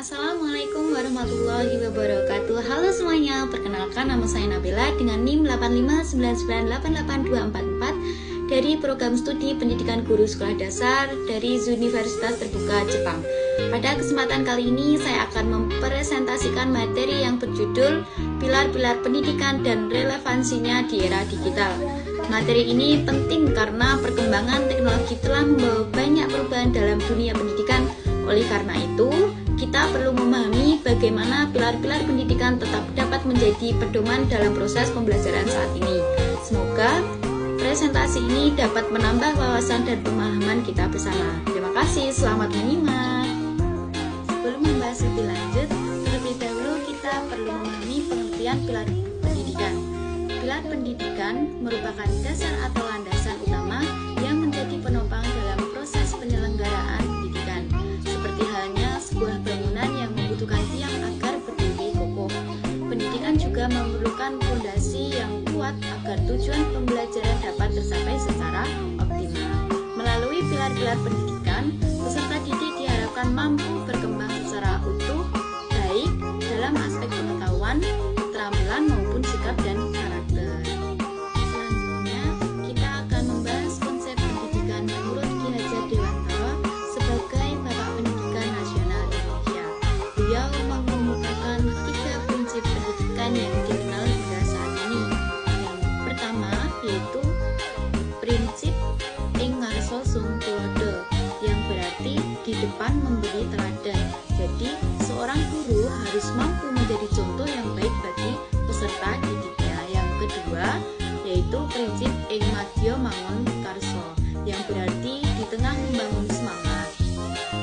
Assalamualaikum warahmatullahi wabarakatuh. Halo semuanya, perkenalkan nama saya Nabila dengan NIM 859988244 dari Program Studi Pendidikan Guru Sekolah Dasar dari Universitas Terbuka Jepang. Pada kesempatan kali ini saya akan mempresentasikan materi yang berjudul Pilar-pilar pendidikan dan relevansinya di era digital. Materi ini penting karena perkembangan teknologi telah membawa banyak perubahan dalam dunia pendidikan. Oleh karena itu, kita perlu memahami bagaimana pilar-pilar pendidikan tetap dapat menjadi pedoman dalam proses pembelajaran saat ini. Semoga presentasi ini dapat menambah wawasan dan pemahaman kita bersama. Terima kasih, selamat menyimak. Sebelum membahas lebih lanjut, terlebih dahulu kita perlu memahami pengertian pilar pendidikan. Pilar pendidikan merupakan dasar atau landasan utama yang menjadi penopang dalam proses penyelenggaraan pendidikan. Seperti halnya sebuah bangunan yang membutuhkan tiang agar berdiri kokoh. Pendidikan juga memerlukan fondasi yang kuat agar tujuan pembelajaran dapat tercapai secara optimal. Melalui pilar-pilar pendidikan, peserta didik diharapkan mampu berkembang secara utuh, baik dalam aspek pengetahuan, keterampilan maupun sikap dan karakter. Selanjutnya, kita akan membahas konsep pendidikan menurut Ki Hajar Dewantara sebagai Bapak Pendidikan Nasional Indonesia. Beliau mengemukakan 3 prinsip pendidikan yang dikenal hingga saat ini. Yang pertama yaitu prinsip ing ngarsa sung tulodo, yang berarti di depan memberi teladan. Jadi, seorang guru harus mampu menjadi contoh yang baik bagi peserta didiknya. Yang kedua yaitu prinsip ing madya mangun karso, yang berarti di tengah membangun semangat.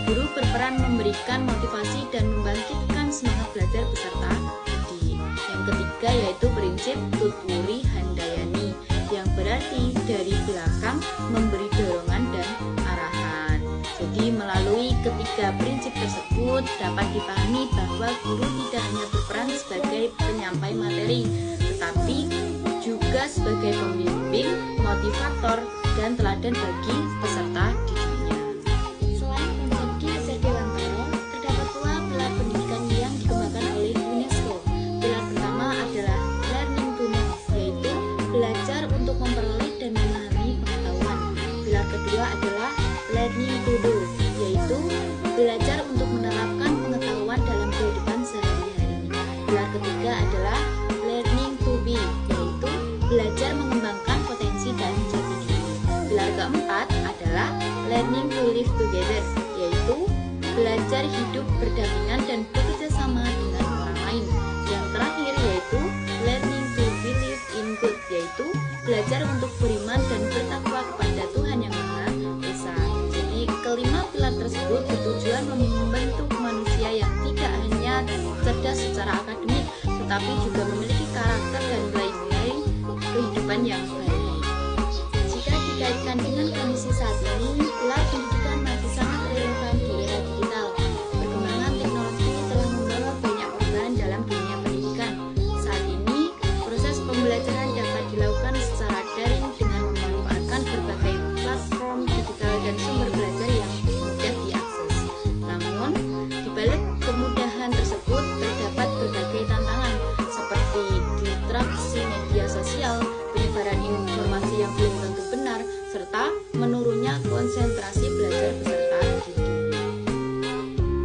Guru berperan memberikan motivasi dan membangkitkan semangat belajar peserta didik. Yang ketiga yaitu prinsip tuturi handayani, yang berarti dari belakang memberi dorongan dan arahan. Jadi melalui ketiga prinsip tersebut dapat dipahami bahwa guru tidak hanya berperan sebagai penyampai materi, tetapi juga sebagai pembimbing, motivator, dan teladan bagi peserta didiknya. Selain konsep Ki Hajar Dewantara, terdapat pula pilar pendidikan yang dikembangkan oleh UNESCO. Pilar pertama adalah learning to know, yaitu belajar untuk memperoleh dan memahami pengetahuan. Pilar kedua adalah learning to do, yaitu belajar untuk menerapkan pengetahuan dalam kehidupan sehari-hari. Pilar ketiga adalah learning to be, yaitu belajar mengembangkan potensi dan jati diri. Pilar keempat adalah learning to live together, yaitu belajar hidup berdampingan dan bekerja sama dengan orang lain. Yang terakhir yaitu learning to believe in God, yaitu belajar untuk beriman dan bertakwa kepada Tuhan yang Maha Esa. Jadi kelima pilar tersebut bertujuan membentuk manusia yang tidak hanya cerdas secara akademik, tetapi juga memiliki karakter dan nilai-nilai kehidupan yang baik. Jika dikaitkan dengan kondisi saat ini, pilar pendidikan masih sangat relevan di era digital. Perkembangan teknologi telah membawa banyak perubahan dalam dunia pendidikan. Saat ini, proses pembelajaran dapat dilakukan secara daring dengan memanfaatkan berbagai platform digital dan sumber belajar yang mudah diakses. Namun, di balik kemudahan tersebut terdapat berbagai tantangan seperti distraksi media sosial, penyebaran informasi yang belum tentu benar, serta menurunnya konsentrasi belajar peserta didik.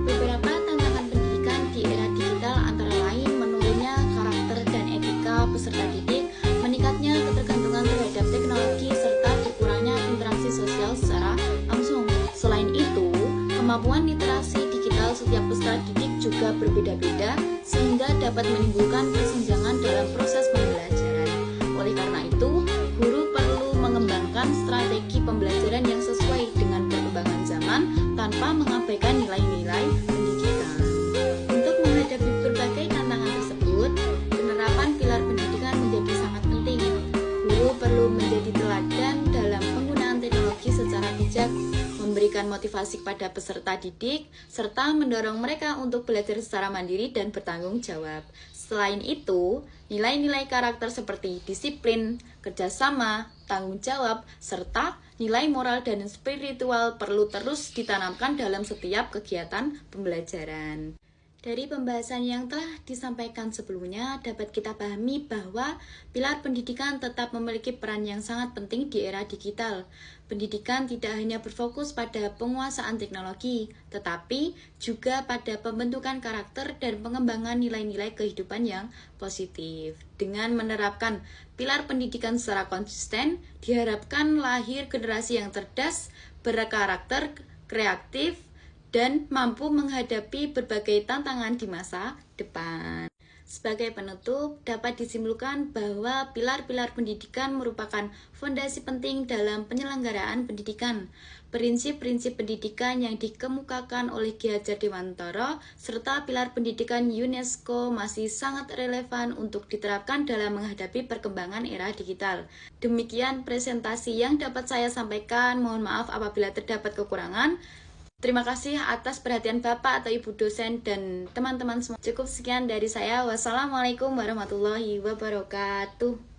Beberapa tantangan pendidikan di era digital antara lain menurunnya karakter dan etika peserta didik, meningkatnya ketergantungan terhadap teknologi, serta berkurangnya interaksi sosial secara langsung. Selain itu, kemampuan literasi digital setiap peserta didik juga berbeda-beda, sehingga dapat menimbulkan kesenjangan dalam proses pembelajaran. Oleh karena itu, guru perlu mengembangkan strategi pembelajaran yang sesuai dengan perkembangan zaman tanpa mengabaikan nilai-nilai pendidikan. Untuk menghadapi berbagai tantangan tersebut, penerapan pilar pendidikan menjadi sangat penting. Guru perlu menjadi teladan dalam penggunaan teknologi secara bijak, memberikan motivasi kepada peserta didik, serta mendorong mereka untuk belajar secara mandiri dan bertanggung jawab. Selain itu, nilai-nilai karakter seperti disiplin, kerjasama, tanggung jawab, serta nilai moral dan spiritual perlu terus ditanamkan dalam setiap kegiatan pembelajaran. Dari pembahasan yang telah disampaikan sebelumnya, dapat kita pahami bahwa pilar pendidikan tetap memiliki peran yang sangat penting di era digital. Pendidikan tidak hanya berfokus pada penguasaan teknologi, tetapi juga pada pembentukan karakter dan pengembangan nilai-nilai kehidupan yang positif. Dengan menerapkan pilar pendidikan secara konsisten, diharapkan lahir generasi yang cerdas, berkarakter, kreatif, dan mampu menghadapi berbagai tantangan di masa depan. Sebagai penutup, dapat disimpulkan bahwa pilar-pilar pendidikan merupakan fondasi penting dalam penyelenggaraan pendidikan. Prinsip-prinsip pendidikan yang dikemukakan oleh Ki Hajar Dewantara serta pilar pendidikan UNESCO masih sangat relevan untuk diterapkan dalam menghadapi perkembangan era digital. Demikian presentasi yang dapat saya sampaikan. Mohon maaf apabila terdapat kekurangan. Terima kasih atas perhatian Bapak atau Ibu dosen dan teman-teman semua. Cukup sekian dari saya. Wassalamualaikum warahmatullahi wabarakatuh.